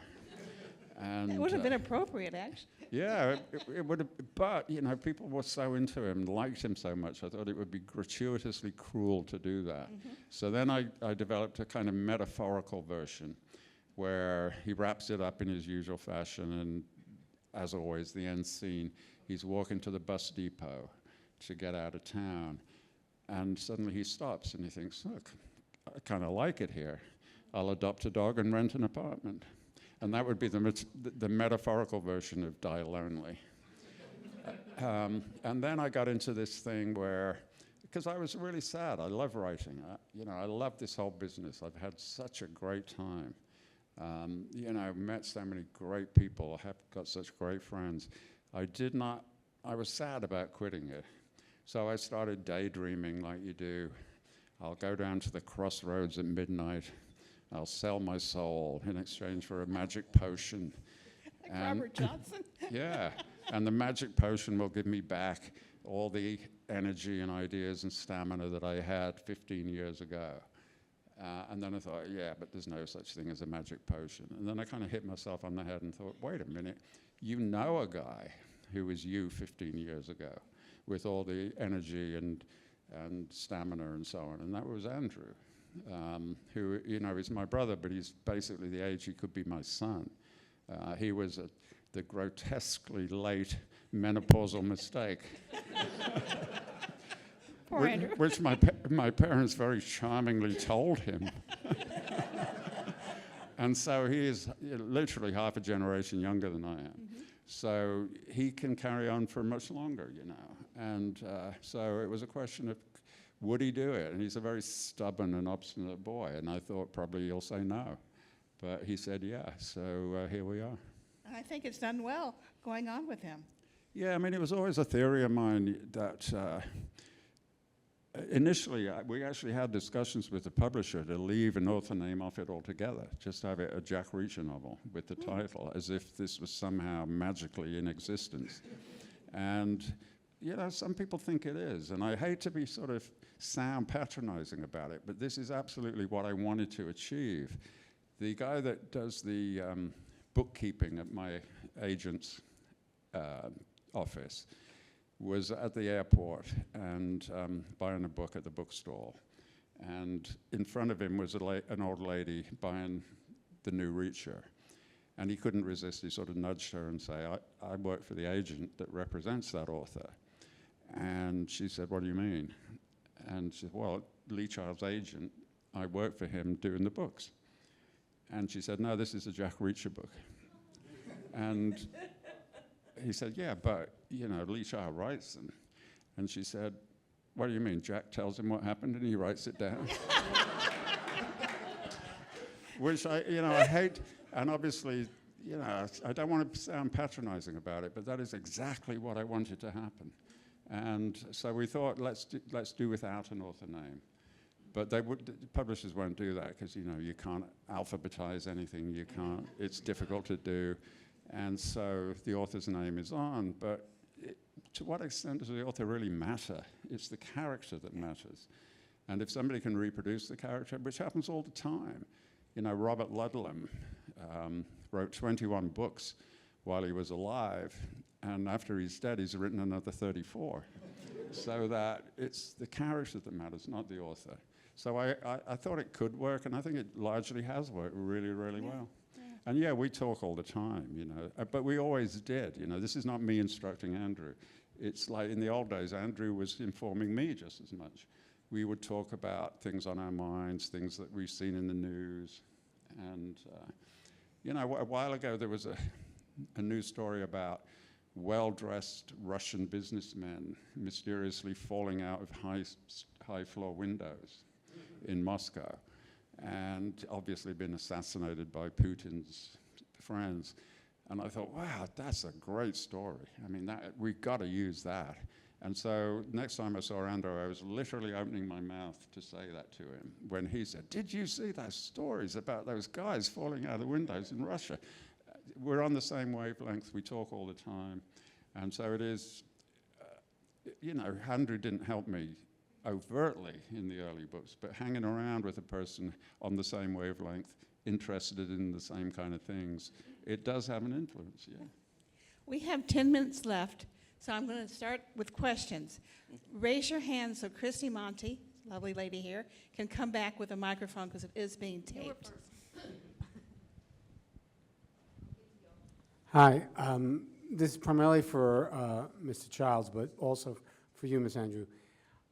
And It would have been appropriate, actually. yeah, it would have, but, you know, people were so into him, liked him so much, I thought it would be gratuitously cruel to do that. So then I developed a kind of metaphorical version where he wraps it up in his usual fashion, and as always, the end scene, he's walking to the bus depot to get out of town, and suddenly he stops and he thinks, look, I kind of like it here. I'll adopt a dog and rent an apartment. And that would be the metaphorical version of Die Lonely. And then I got into this thing where, because I was really sad, I love writing. I love this whole business. I've had such a great time. I've met so many great people. I have got such great friends. I was sad about quitting it. So I started daydreaming like you do. I'll go down to the crossroads at midnight. I'll sell my soul in exchange for a magic potion. Like Robert Johnson. Yeah, and the magic potion will give me back all the energy and ideas and stamina that I had 15 years ago. And then I thought, yeah, but there's no such thing as a magic potion. And then I kind of hit myself on the head and thought, wait a minute, you know a guy who was you 15 years ago with all the energy and stamina and so on, and that was Andrew. Who, is my brother, but he's basically the age he could be my son. He was the grotesquely late menopausal mistake. Poor Andrew. Which my parents very charmingly told him. And so he is literally half a generation younger than I am. So he can carry on for much longer, And so it was a question of, would he do it? And he's a very stubborn and obstinate boy, and I thought probably he'll say no. But he said yeah, so here we are. And I think it's done well going on with him. Yeah, I mean, it was always a theory of mine that initially we actually had discussions with the publisher to leave an author name off it altogether, just have it a Jack Reacher novel with the title, as if this was somehow magically in existence. And some people think it is, and I hate to be sort of sound patronizing about it, but this is absolutely what I wanted to achieve. The guy that does the bookkeeping at my agent's office was at the airport and buying a book at the bookstall. And in front of him was an old lady buying the new Reacher. And he couldn't resist, he sort of nudged her and say, I work for the agent that represents that author. And she said, what do you mean? And she said, well, Lee Child's agent, I work for him doing the books. And she said, no, this is a Jack Reacher book. And he said, yeah, but, Lee Child writes them. And she said, what do you mean? Jack tells him what happened and he writes it down? Which I hate, and obviously, I don't want to sound patronizing about it, but that is exactly what I wanted to happen. And so we thought, let's do without an author name. But the publishers won't do that because, you can't alphabetize anything, it's difficult to do. And so the author's name is on, but to what extent does the author really matter? It's the character that matters. And if somebody can reproduce the character, which happens all the time, Robert Ludlum wrote 21 books while he was alive, and after he's dead, he's written another 34. So that it's the character that matters, not the author. So I thought it could work, and I think it largely has worked really, really well. Yeah. And yeah, we talk all the time, but we always did. This is not me instructing Andrew. It's like in the old days, Andrew was informing me just as much. We would talk about things on our minds, things that we've seen in the news. And, a while ago there was a news story about well-dressed Russian businessmen mysteriously falling out of high-floor windows in Moscow, and obviously been assassinated by Putin's friends. And I thought, wow, that's a great story. I mean, we've got to use that. And so next time I saw Andrew, I was literally opening my mouth to say that to him when he said, did you see those stories about those guys falling out of the windows in Russia? We're on the same wavelength. We talk all the time. And so it is, Andrew didn't help me overtly in the early books, but hanging around with a person on the same wavelength, interested in the same kind of things, it does have an influence, yeah. We have 10 minutes left, so I'm going to start with questions. Raise your hand so Christy Monty, lovely lady here, can come back with a microphone because it is being taped. Hi, this is primarily for Mr. Childs, but also for you, Ms. Andrew.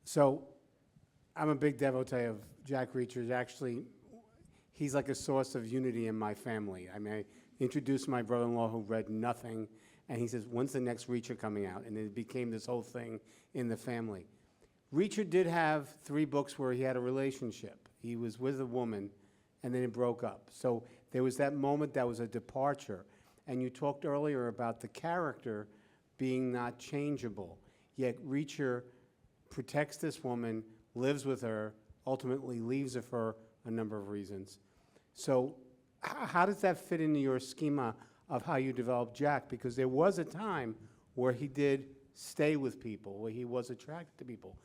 So I'm a big devotee of Jack Reacher. Actually, he's like a source of unity in my family. I mean, I introduced my brother-in-law who read nothing, and he says, when's the next Reacher coming out? And it became this whole thing in the family. Reacher did have 3 books where he had a relationship. He was with a woman, and then it broke up. So there was that moment that was a departure. And you talked earlier about the character being not changeable, yet Reacher protects this woman, lives with her, ultimately leaves her for a number of reasons. So how does that fit into your schema of how you developed Jack? Because there was a time where he did stay with people, where he was attracted to people.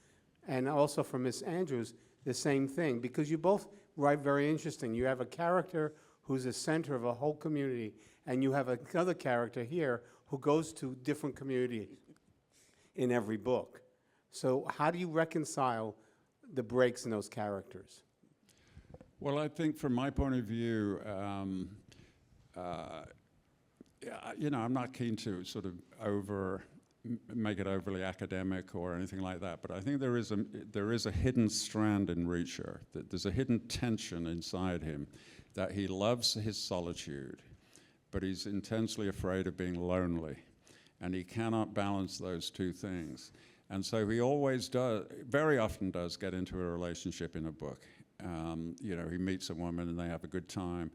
And also for Miss Andrews, the same thing, because you both write very interesting. You have a character who's the center of a whole community, and you have another character here who goes to different communities in every book. So how do you reconcile the breaks in those characters? Well, I think from my point of view, I'm not keen to sort of make it overly academic or anything like that, but I think there is a hidden strand in Reacher, that there's a hidden tension inside him, that he loves his solitude, but he's intensely afraid of being lonely, and he cannot balance those two things. And so he always does, very often does, get into a relationship in a book. He meets a woman and they have a good time,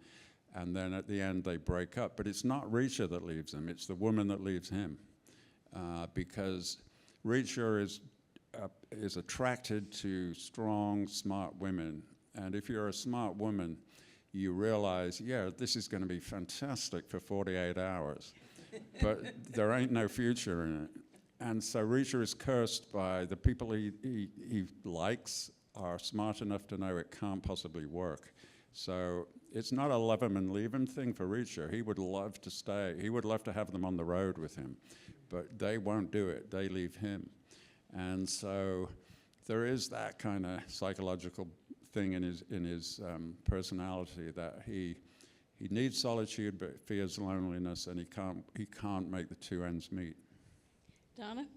and then at the end they break up. But it's not Reacher that leaves him, it's the woman that leaves him. Because Reacher is attracted to strong, smart women. And if you're a smart woman, you realize, yeah, this is going to be fantastic for 48 hours, but there ain't no future in it. And so Reacher is cursed by the people he likes are smart enough to know it can't possibly work. So it's not a love him and leave him thing for Reacher. He would love to stay. He would love to have them on the road with him, but they won't do it. They leave him. And so there is that kind of psychological thing in his personality, that he needs solitude but fears loneliness, and he can't make the two ends meet. Donna?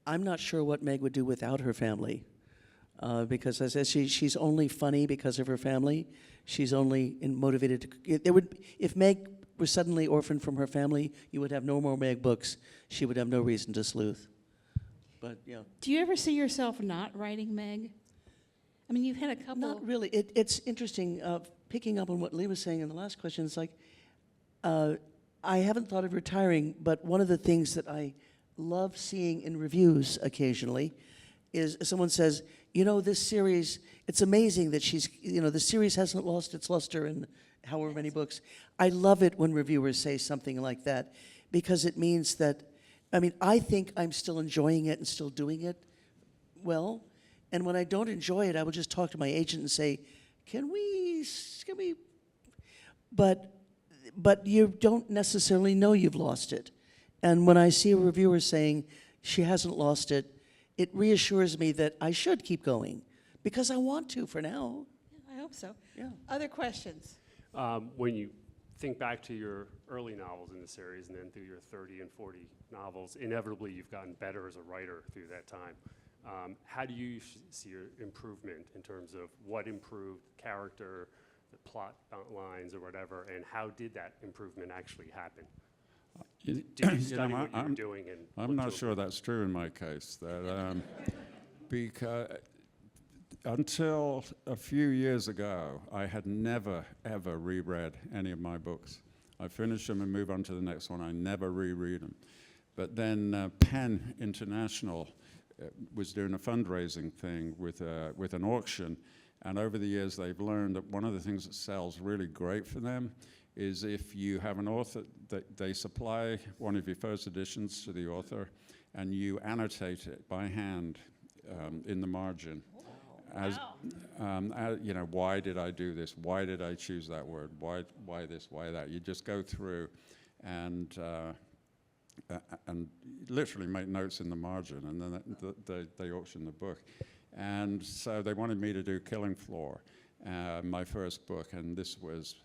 I'm not sure what Meg would do without her family, because as I said, she's only funny because of her family. She's only motivated to. If Meg were suddenly orphaned from her family, you would have no more Meg books. She would have no reason to sleuth. But yeah. Do you ever see yourself not writing Meg? I mean, you've had a couple. Not really. It's interesting, picking up on what Lee was saying in the last question. It's like, I haven't thought of retiring, but one of the things that I love seeing in reviews occasionally is someone says, this series, it's amazing that the series hasn't lost its luster in however many books. I love it when reviewers say something like that, because it means that, I think I'm still enjoying it and still doing it well. And when I don't enjoy it, I will just talk to my agent and say, can we, but you don't necessarily know you've lost it. And when I see a reviewer saying she hasn't lost it, it reassures me that I should keep going, because I want to for now. Yeah, I hope so. Yeah. Other questions? When you think back to your early novels in the series and then through your 30 and 40 novels, inevitably you've gotten better as a writer through that time. How do you see your improvement in terms of what improved character, the plot lines or whatever, and how did that improvement actually happen? You- Did you you study know, what you were doing? And I'm look not to sure that's true in my case. That because until a few years ago, I had never ever reread any of my books. I finish them and move on to the next one. I never reread them. But then Penn International was doing a fundraising thing with an auction, and over the years they've learned that one of the things that sells really great for them is if you have an author, that they supply one of your first editions to the author, and you annotate it by hand in the margin. You know, why did I do this? Why did I choose that word? Why this? Why that? You just go through and literally make notes in the margin, and then they auction the book. And so they wanted me to do Killing Floor, my first book, and this was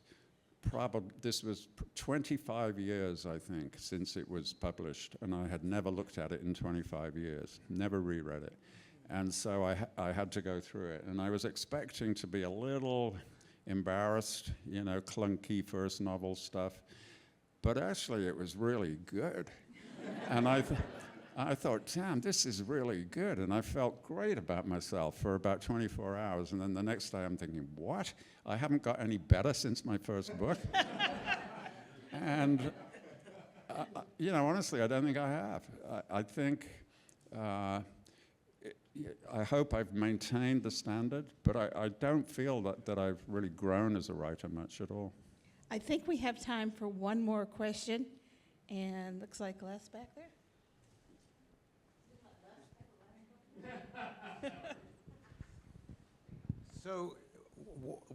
25 years, I think, since it was published, and I had never looked at it in 25 years, never reread it. And so I had to go through it, and I was expecting to be a little embarrassed, you know, clunky first novel stuff, but actually it was really good. And I thought, damn, this is really good, and I felt great about myself for about 24 hours, and then the next day I'm thinking, what? I haven't got any better since my first book? And, you know, honestly, I don't think I have. I think, I hope I've maintained the standard, but I don't feel that I've really grown as a writer much at all. I think we have time for one more question, and looks like Les back there. So,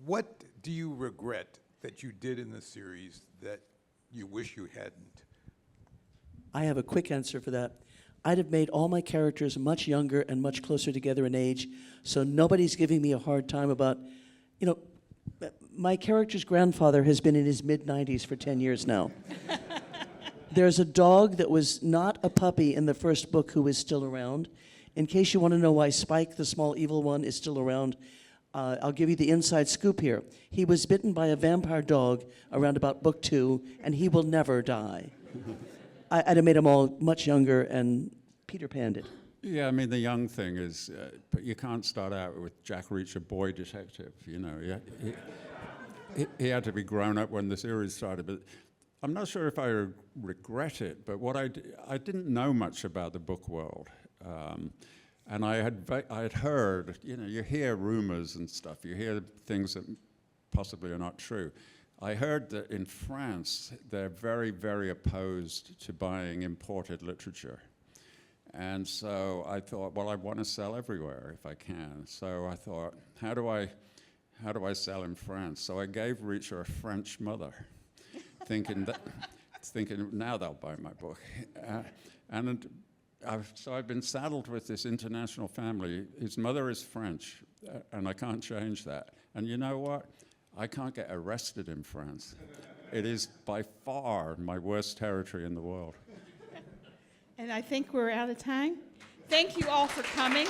what do you regret that you did in the series that you wish you hadn't? I have a quick answer for that. I'd have made all my characters much younger and much closer together in age, so nobody's giving me a hard time about, you know, my character's grandfather has been in his mid-90s for 10 years now. There's a dog that was not a puppy in the first book who is still around. In case you want to know why Spike, the small evil one, is still around, I'll give you the inside scoop here. He was bitten by a vampire dog around about book 2, and he will never die. I'd have made them all much younger and Peter Panned it. Yeah, I mean, the young thing is, but you can't start out with Jack Reacher, boy detective, you know. He had to be grown up when the series started, but I'm not sure if I regret it, but what I didn't know much about the book world. And I had heard, you know, you hear rumors and stuff, you hear things that possibly are not true. I heard that in France, they're very, very opposed to buying imported literature. And so I thought, well, I want to sell everywhere if I can. So I thought, how do I sell in France? So I gave Reacher a French mother, thinking now they'll buy my book. So I've been saddled with this international family. His mother is French, and I can't change that. And you know what? I can't get arrested in France. It is by far my worst territory in the world. And I think we're out of time. Thank you all for coming.